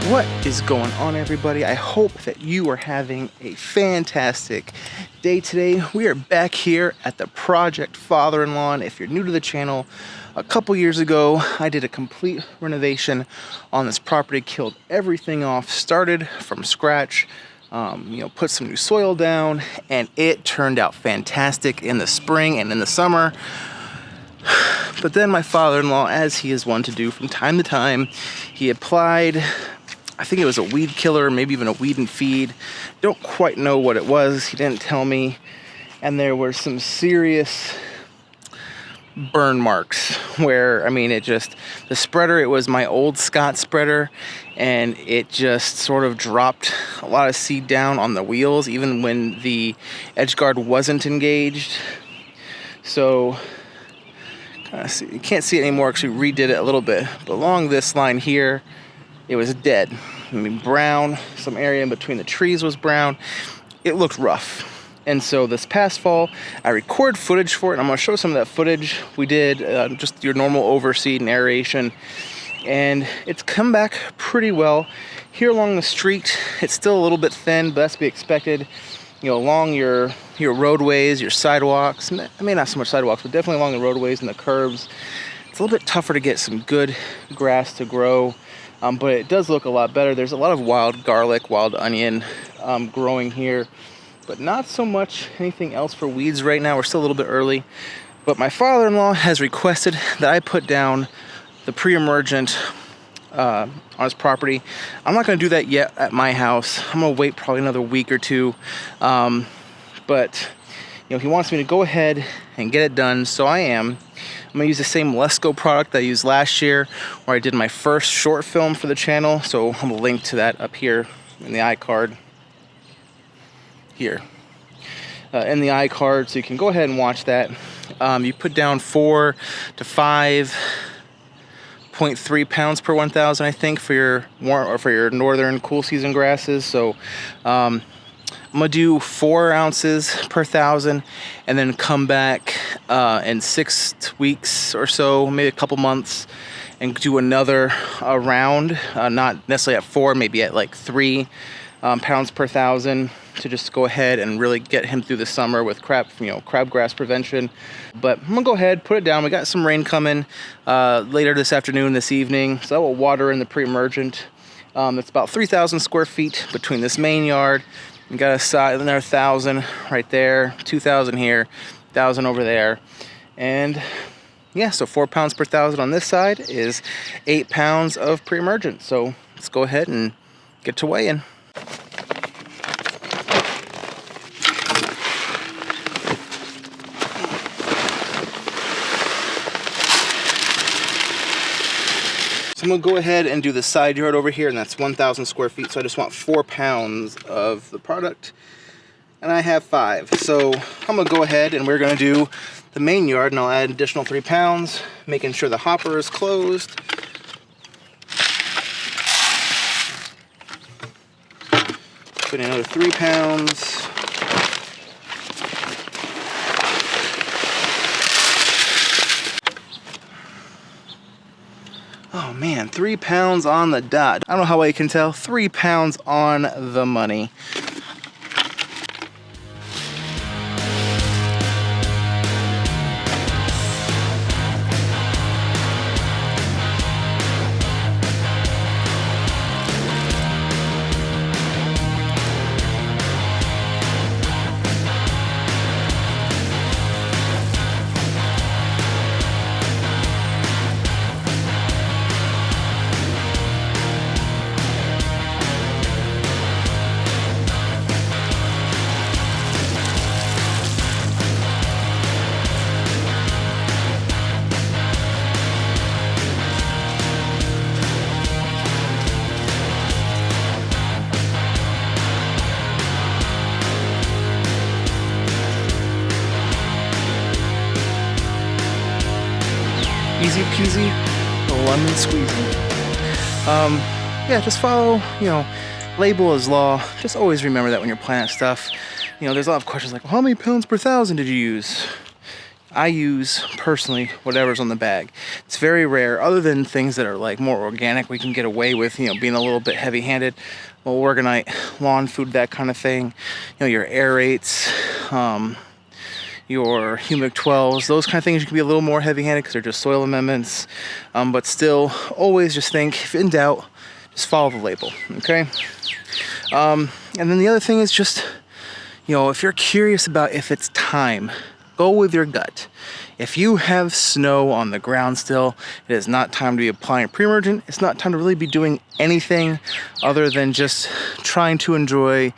What is going on, everybody? I hope that you are having a fantastic day today. We are back here at the Project Father-in-Law, and if you're new to the channel, a couple years ago I did a complete renovation on this property, killed everything off, started from scratch, put some new soil down, and it turned out fantastic in the spring and in the summer. But then my father-in-law, as he is one to do from time to time, he applied, I think it was a weed killer, maybe even a weed and feed. Don't quite know what it was. He didn't tell me. And there were some serious burn marks where, the spreader, it was my old Scott spreader, and it just sort of dropped a lot of seed down on the wheels, even when the edge guard wasn't engaged. So, you can't see it anymore because we redid it a little bit. But along this line here, it was dead. Brown, some area in between the trees was brown. It looked rough. And so this past fall, I recorded footage for it, and I'm going to show some of that footage. We did just your normal overseed and aeration, and it's come back pretty well. Here along the street, it's still a little bit thin, but that's to be expected. Along your roadways, your sidewalks, not so much sidewalks, but definitely along the roadways and the curbs, it's a little bit tougher to get some good grass to grow. But it does look a lot better. There's a lot of wild garlic, wild onion growing here, but not so much anything else for weeds right now. We're still a little bit early. But my father-in-law has requested that I put down the Pre-Emergent on his property. I'm not going to do that yet at my house. I'm going to wait probably another week or two. But he wants me to go ahead and get it done, so I am. I'm going to use the same Lesco product that I used last year, where I did my first short film for the channel. So I'm going to link to that up here in the iCard. Here. In the iCard, so you can go ahead and watch that. You put down 4 to 5.3 pounds per 1,000, I think, for your northern cool season grasses. So I'm gonna do 4 ounces per 1,000, and then come back in 6 weeks or so, maybe a couple months, and do another round. Not necessarily at 4, maybe at like 3 pounds per 1,000, to just go ahead and really get him through the summer with crabgrass prevention. But I'm gonna go ahead, put it down. We got some rain coming later this afternoon, this evening, so I will water in the Pre-Emergent. It's about 3,000 square feet between this main yard. We got a side, another 1,000 right there, 2,000 here, 1,000 over there, and yeah, so 4 pounds per 1,000 on this side is 8 pounds of Pre-Emergent. So let's go ahead and get to weighing. So I'm going to go ahead and do the side yard over here, and that's 1,000 square feet. So I just want 4 pounds of the product, and I have 5. So I'm going to go ahead and we're going to do the main yard, and I'll add an additional 3 pounds, making sure the hopper is closed. Put in another 3 pounds. Oh man, 3 pounds on the dot. I don't know how well you can tell. 3 pounds on the money. Easy peasy, lemon squeezy. Yeah, just follow, label is law. Just always remember that when you're planting stuff. There's a lot of questions like, well, how many pounds per 1,000 did you use? I use personally whatever's on the bag. It's very rare, other than things that are like more organic, we can get away with, you know, being a little bit heavy-handed. Well, organite, lawn food, that kind of thing. You know, your aerates, your humic 12s, those kind of things you can be a little more heavy-handed because they're just soil amendments. But still, always just think, if in doubt, just follow the label, okay? And then the other thing is just, you know, if you're curious about if it's time, go with your gut. If you have snow on the ground still, it is not time to be applying pre-emergent. It's not time to really be doing anything other than just trying to enjoy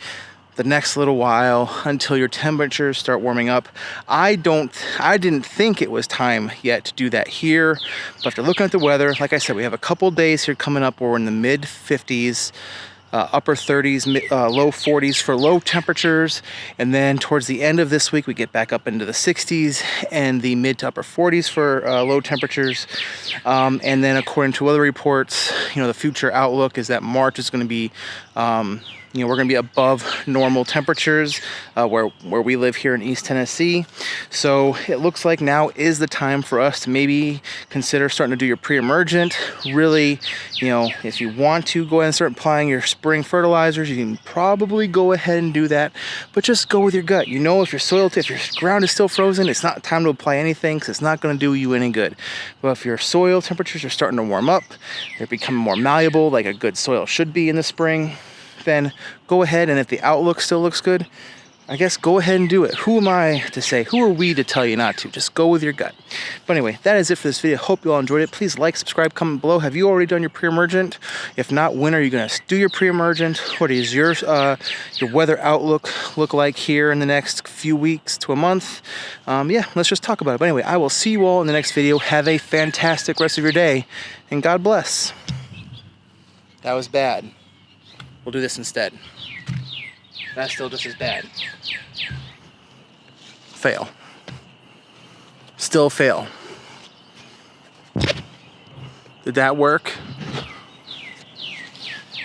the next little while until your temperatures start warming up. I didn't think it was time yet to do that here, but after looking at the weather, like I said, we have a couple days here coming up where we're in the mid 50s, upper 30s, low 40s for low temperatures, and then towards the end of this week we get back up into the 60s and the mid to upper 40s for low temperatures. And then according to other reports, you know, the future outlook is that March is going to be you know, we're going to be above normal temperatures where we live here in East Tennessee. So it looks like now is the time for us to maybe consider starting to do your pre-emergent. Really, you know, if you want to go ahead and start applying your spring fertilizers, you can probably go ahead and do that. But just go with your gut. You know, if your if your ground is still frozen, it's not time to apply anything because it's not going to do you any good. But if your soil temperatures are starting to warm up, they're becoming more malleable like a good soil should be in the spring, then go ahead, and if the outlook still looks good, I guess go ahead and do it. Who am I to say? Who are we to tell you not to? Just go with your gut. But anyway, that is it for this video. Hope you all enjoyed it. Please like, subscribe, comment below. Have you already done your pre-emergent? If not, when are you going to do your pre-emergent? What is your weather outlook look like here in the next few weeks to a month? Yeah, let's just talk about it. But anyway, I will see you all in the next video. Have a fantastic rest of your day, and God bless. That was bad. We'll do this instead. That's still just as bad. Fail. Still fail. Did that work?